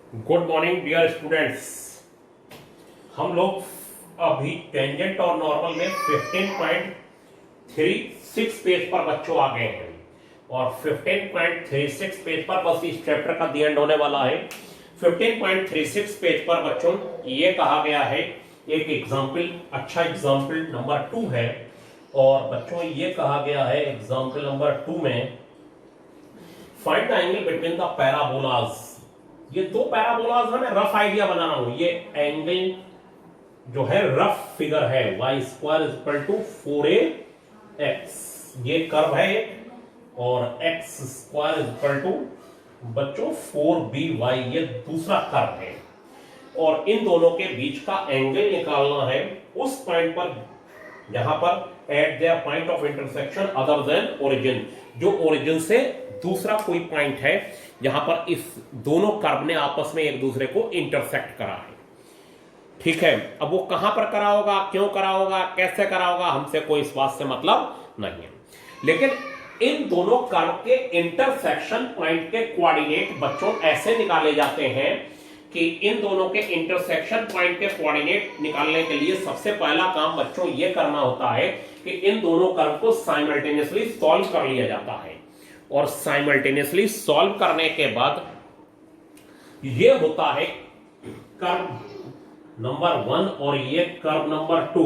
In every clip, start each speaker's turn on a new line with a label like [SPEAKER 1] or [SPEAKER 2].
[SPEAKER 1] Good morning dear students. हम लोग अभी टेंजेंट और नॉर्मल में 15.36 पेज पर बच्चों आ गए हैं और 15.36 पेज पर बस इस चैप्टर का दी एंड होने वाला है। 15.36 पेज पर बच्चों ये कहा गया है, एक एग्जाम्पल, अच्छा एग्जाम्पल नंबर 2 है और बच्चों ये कहा गया है एग्जाम्पल नंबर 2 में find the angle between the parabolas. ये दो पैराबोलाज है, मैं रफ आइडिया बना रहा हूं। ये एंगल जो है रफ फिगर है y square equal to 4ax, ये कर्व है और x स्क्वायर इक्वल टू बच्चों 4by, ये दूसरा कर्व है और इन दोनों के बीच का एंगल निकालना है उस पॉइंट पर जहां पर eight their point of intersection other than origin, जो ओरिजिन से दूसरा कोई पॉइंट है जहां पर इस दोनों कर्व ने आपस में एक दूसरे को इंटरसेक्ट करा है। ठीक है, अब वो कहां पर करा होगा, क्यों करा होगा, कैसे करा होगा, हमसे कोई इस बात से मतलब नहीं है। लेकिन इन दोनों कर्व के इंटरसेक्शन पॉइंट के कोऑर्डिनेट बच्चों ऐसे निकाले जाते हैं कि इन दोनों के इंटरसेक्शन पॉइंट के कोऑर्डिनेट निकालने के लिए सबसे पहला काम बच्चों ये करना होता है कि इन दोनों कर्व को साइमल्टेनियसली सॉल्व कर लिया जाता है और साइमल्टेनियसली सॉल्व करने के बाद ये होता है कर्व नंबर 1 और ये कर्व नंबर 2।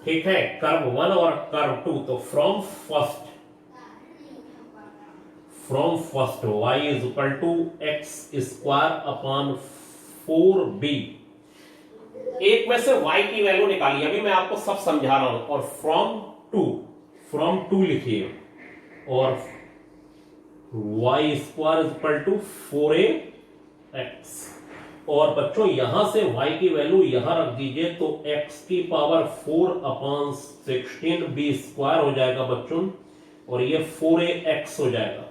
[SPEAKER 1] ठीक है, कर्व 1 और कर्व 2। तो from first y is equal to x square upon 4b, एक में से y की वैल्यू निकालिए, अभी मैं आपको सब समझा रहा हूं, और फ्रॉम टू लिखिए और y square equal to 4ax, और बच्चों यहां से y की वैल्यू यहां रख दीजिए तो x की पावर 4 अपॉन 16b स्क्वायर हो जाएगा बच्चों और ये 4ax हो जाएगा।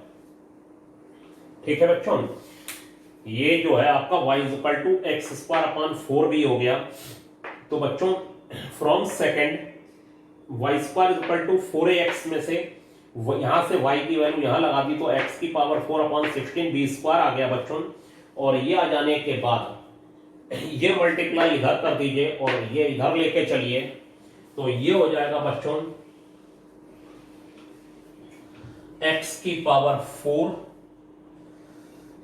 [SPEAKER 1] ठीक है बच्चों, ये जो है आपका y equal to x square upon 4b हो गया। तो बच्चों from second y square equal to 4ax में से यहां से y की वैल्यू यहां लगा दी तो x की पावर 4 अपॉन 16b स्क्वायर आ गया बच्चों, और ये आ जाने के बाद ये मल्टीप्लाई इधर कर दीजिए और ये इधर लेके चलिए तो ये हो जाएगा बच्चों x की power 4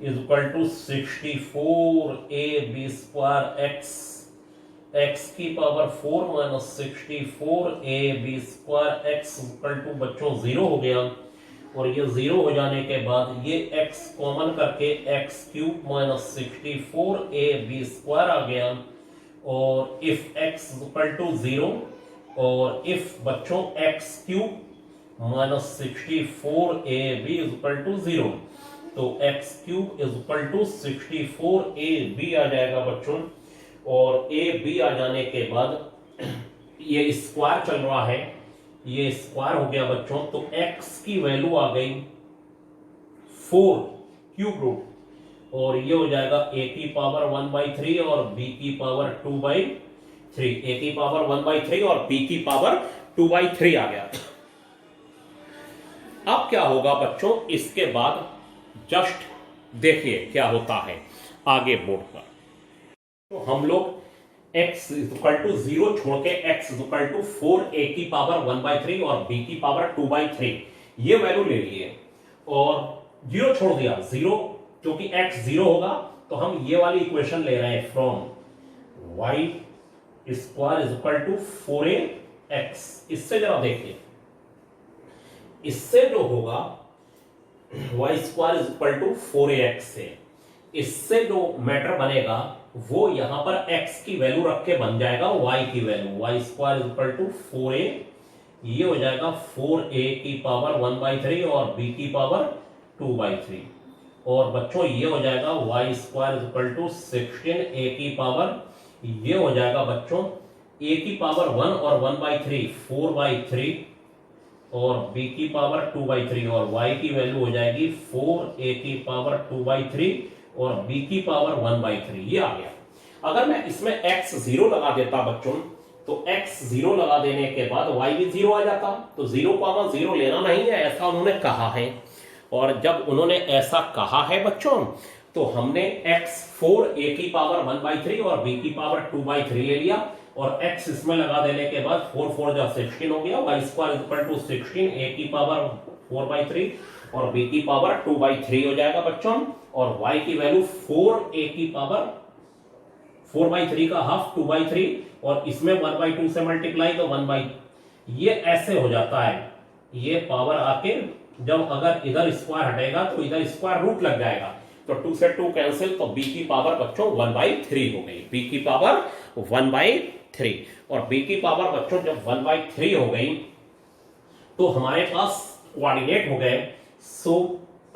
[SPEAKER 1] is equal to 64ab square x की power 4 minus 64ab square x equal to बच्चों 0 हो गया, और ये 0 हो जाने के बाद ये x कॉमन करके x cube minus 64ab square आ गया, और इफ x इक्वल टू 0 और इफ बच्चों x cube minus 64ab equal to 0, तो x cube is equal to 64ab आ जाएगा बच्चों, और ab आ जाने के बाद ये स्क्वायर चल रहा है, ये स्क्वायर हो गया बच्चों, तो x की वैल्यू आ गई 4 क्यूब रूट, और ये हो जाएगा a की पावर 1/3 और b की पावर 2/3, a की पावर 1/3 और b की पावर 2/3 आ गया। अब क्या होगा बच्चों, इसके बाद जस्ट देखिए क्या होता है आगे बोर्ड पर। तो हम लोग x इक्वल टू 0 छोड़ के x इक्वल टू 4a की पावर 1/3 और b की पावर 2/3 ये वैल्यू ले लिए और 0 छोड़ दिया, 0 क्योंकि x 0 होगा तो हम ये वाली इक्वेशन ले रहे हैं from y square is equal to 4ax। इससे जरा देखिए, इससे जो होगा y square is equal to 4ax से, इससे जो मैटर बनेगा वो यहां पर x की वैल्यू रख के बन जाएगा y की value, y square is equal to 4a, ये हो जाएगा 4a की पावर 1/3 और b की पावर 2/3, और बच्चों ये हो जाएगा y square is equal to 16a की पावर, ये हो जाएगा बच्चों a की पावर 1 और 1/3 4/3 और b की पावर 2/3, और y की वैल्यू हो जाएगी 4a की पावर 2/3 और b की पावर 1/3, ये आ गया। अगर मैं इसमें x 0 लगा देता बच्चों तो x 0 लगा देने के बाद y भी 0 आ जाता, तो 0,0 लेना नहीं है ऐसा उन्होंने कहा है, और जब उन्होंने ऐसा कहा है बच्चों तो हमने x4 a की पावर 1/3 और b की पावर 2/3 ले लिया और x इसमें लगा देने के बाद 4 4 जा 16 हो गया, y square equal to 16 a की पावर 4/3 और b की पावर 2/3 हो जाएगा बच्चों। और y की वैल्यू 4a की पावर 4/3 का हाफ 2/3 और इसमें 1/2 से मल्टीप्लाई तो 1/, ये ऐसे हो जाता है। ये पावर आके जब अगर इधर स्क्वायर हटेगा तो इधर स्क्वायर रूट लग जाएगा, तो 2 से 2 कैंसिल, तो b की पावर बच्चों 1/3 हो गई, b की पावर 1/3। और b की पावर बच्चों जब 1/3 हो गई तो हमारे पास कोऑर्डिनेट हो गए, सो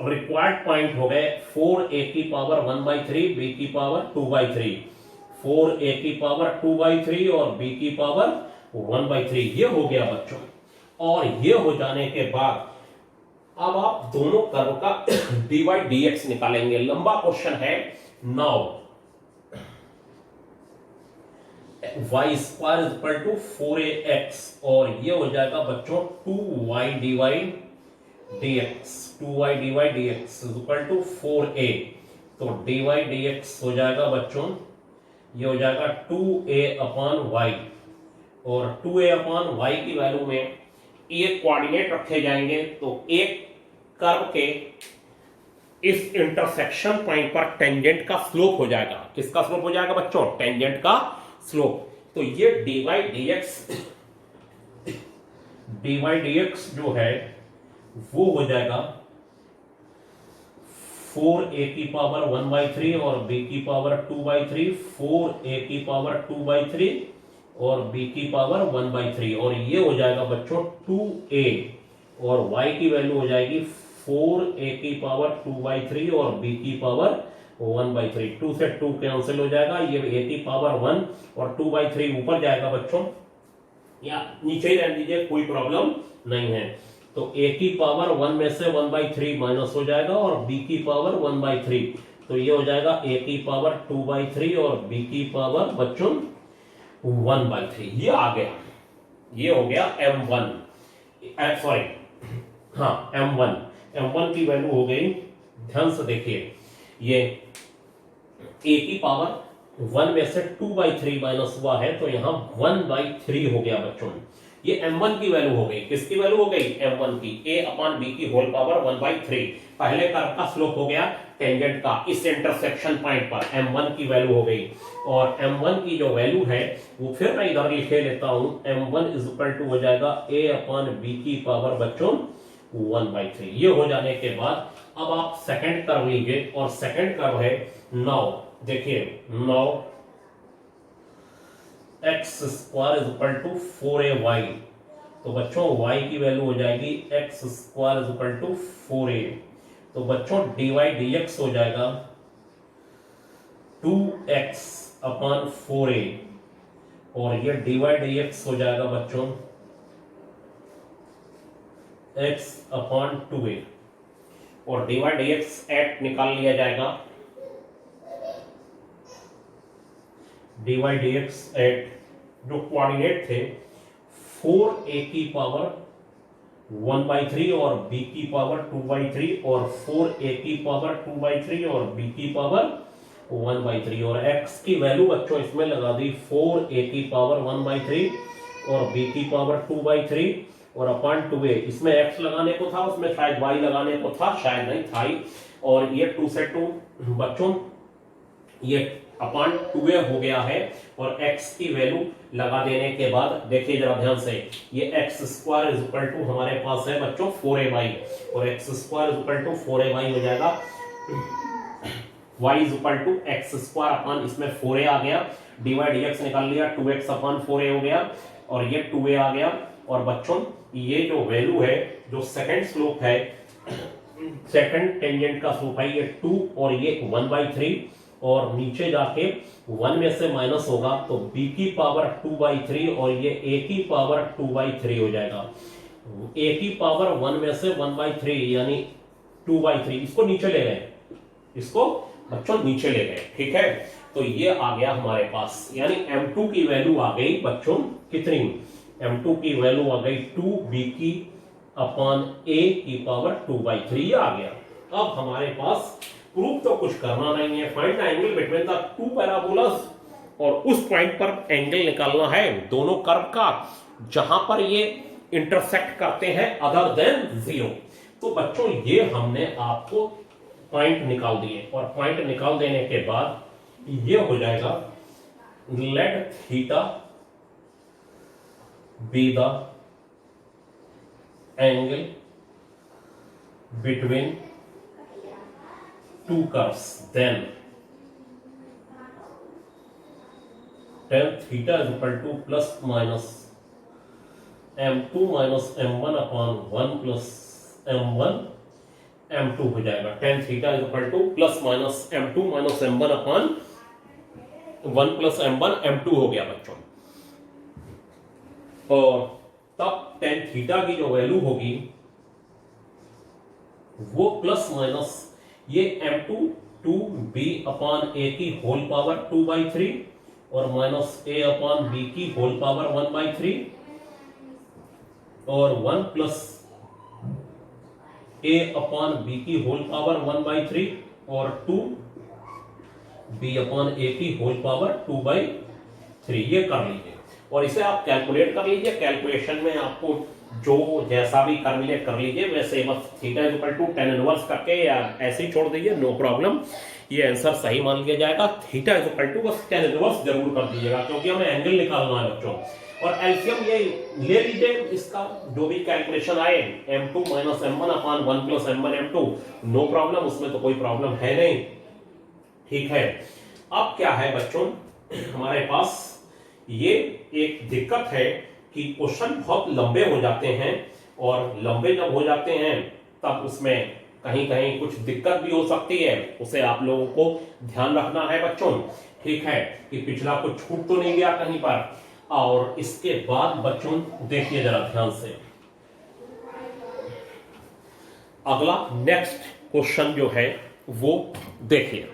[SPEAKER 1] रिक्वायर्ड पॉइंट हो गए 4a की पावर 1/3, b की पावर 2/3, 4a की पावर 2/3 और b की पावर 1/3, ये हो गया बच्चों। और ये हो जाने के बाद अब आप दोनों कर्व का dy dx निकालेंगे, लंबा क्वेश्चन है। Now y square equal to 4ax और ये हो जाएगा बच्चों 2y dy dx, 2y dy dx equal to 4a, तो dy dx हो जाएगा बच्चों, ये हो जाएगा 2a अपॉन y और 2a अपॉन y की वैल्यू में एक कोऑर्डिनेट रखे जाएंगे, तो एक कर्व के इस इंटरसेक्शन पॉइंट पर टेंजेंट का स्लोप हो जाएगा। किसका स्लोप हो जाएगा बच्चों? टेंजेंट का स्लोप। तो ये dy dx जो है वो हो जाएगा 4a की पावर 1/3 और b की पावर 2/3, 4a की पावर 2/3 और b की पावर 1/3 और ये हो जाएगा बच्चों 2a और y की वैल्यू हो जाएगी 4a की पावर 2/3 और b की पावर 1/3। 2 से 2 कैंसिल हो जाएगा, ये a की पावर 1 और 2/3 ऊपर जाएगा बच्चों, या नीचे ही रहने दीजिए, कोई प्रॉब्लम नहीं है। तो a की पावर 1 में से 1/3 माइनस हो जाएगा और b की पावर 1/3, तो ये हो जाएगा a की पावर 2/3 और b की पावर बच्चों 1/3। ये आ गया, ये हो गया m1, सॉरी हाँ m1 की वैल्यू हो गई, ध्यान से देखिए, ये a की पावर 1 में से 2/3 माइनस हुआ है तो यहां 1/3 हो गया बच्चों। ये m1 की वैल्यू हो गई, किसकी वैल्यू हो गई? m1 की, a अपॉन b की होल पावर 1/3। पहले कर्व का स्लोप हो गया टेंजेंट का इस इंटरसेक्शन पॉइंट पर, m1 की वैल्यू हो गई। और m1 की जो वैल्यू है वो फिर मैं इधर लिखे लेता हूं, m1 इज इक्वल टू हो जाएगा a अपॉन b की पावर बच्चों 1/3। ये हो जाने के बाद अब आप सेकंड कर्व लीजिए और सेकंड कर्व है 9, देखिए 9 x square is equal to 4ay, तो बच्चों y की वैल्यू हो जाएगी x square is equal to 4a, तो बच्चों dy dx हो जाएगा 2x अपॉन 4a और ये dy dx हो जाएगा बच्चों x अपॉन 2a और dy dx एट निकाल लिया जाएगा, dy dx एट जो कोऑर्डिनेट थे 4a की पावर 1/3 और b की पावर 2/3 और 4a की पावर 2/3 और b की पावर 1/3 और x की वैल्यू बच्चों इसमें लगा दी 4a की पावर 1/3 और b की पावर 2/3 और अपॉन 2a, इसमें x लगाने को था, उसमें शायद y लगाने को था, शायद नहीं था ही। और ये 2 से 2 बच्चों ये अपॉन 2a हो गया है और x की वैल्यू लगा देने के बाद देखिए जरा ध्यान से, ये x square is equal to हमारे पास है बच्चों 4ay और x square is equal to 4ay हो जाएगा, y is equal to x square upon इसमें 4a आ गया, dy dx निकाल लिया 2x अपॉन 4a हो गया और ये 2a आ गया। और बच्चों ये जो वैल्यू है, जो सेकंड स्लोप है, सेकंड टेंजेंट का स्लोप है ये 2 और ये 1/3 और नीचे जाके 1 में से माइनस होगा तो b की पावर 2/3 और ये a की पावर 2/3 हो जाएगा। a की पावर 1 में से 1/3 यानी 2/3, इसको नीचे ले गए, इसको बच्चों नीचे ले गए, ठीक है। तो ये आ गया हमारे पास, यानी m2 की वैल्यू आ गई बच्चों कितनी? m2 की वैल्यू आ गई 2b की अपॉन a की पावर 2/3 आ गया। अब हमारे पास प्रूफ तो कुछ करना नहीं है, find the angle between the two parabolas, और उस पॉइंट पर एंगल निकालना है दोनों कर्व का जहां पर ये इंटरसेक्ट करते हैं अदर देन 0। तो बच्चों ये हमने आपको पॉइंट निकाल दिए, और पॉइंट निकाल देने के बाद ये हो जाएगा let theta be the angle between two curves, then tan theta is equal to plus minus m2 minus m1 upon 1 plus m1 m2 हो जाएगा। tan theta is equal to plus minus m2 minus m1 upon 1 plus m1 m2 हो गया बच्चों। और तब tan theta की जो value होगी वो प्लस माइनस ये m2 2b अपॉन a की होल पावर 2/3 और माइनस a अपॉन b की होल पावर 1/3 और 1 प्लस a अपॉन b की होल पावर 1/3 और 2 b अपॉन a की होल पावर 2/3। ये कर लीजिए और इसे आप कैलकुलेट कर लीजिए। कैलकुलेशन में आपको जो जैसा भी कैलकुलेट कर लीजिए, वैसे बस theta is equal to tan inverse करके या ऐसे ही छोड़ दीजिए, नो प्रॉब्लम, ये आंसर सही मान लिया जाएगा। थीटा इज इक्वल टू बस tan इनवर्स जरूर कर दीजिएगा क्योंकि हमें एंगल निकालना है बच्चों। और एलसीएम ये ले लीजिए, इसका जो भी कैलकुलेशन आए m2 minus m1 upon 1 plus m1 m2, no problem, उसमें तो कोई प्रॉब्लम है नहीं। ठीक है, अब क्या है बच्चों हमारे पास ये एक दिक्कत है कि क्वेश्चन बहुत लंबे हो जाते हैं, और लंबे जब हो जाते हैं तब उसमें कहीं कहीं कुछ दिक्कत भी हो सकती है, उसे आप लोगों को ध्यान रखना है बच्चों। ठीक है, कि पिछला कुछ छूट तो नहीं गया कहीं पर। और इसके बाद बच्चों देखिए जरा ध्यान से, अगला नेक्स्ट क्वेश्चन जो है वो देखिए।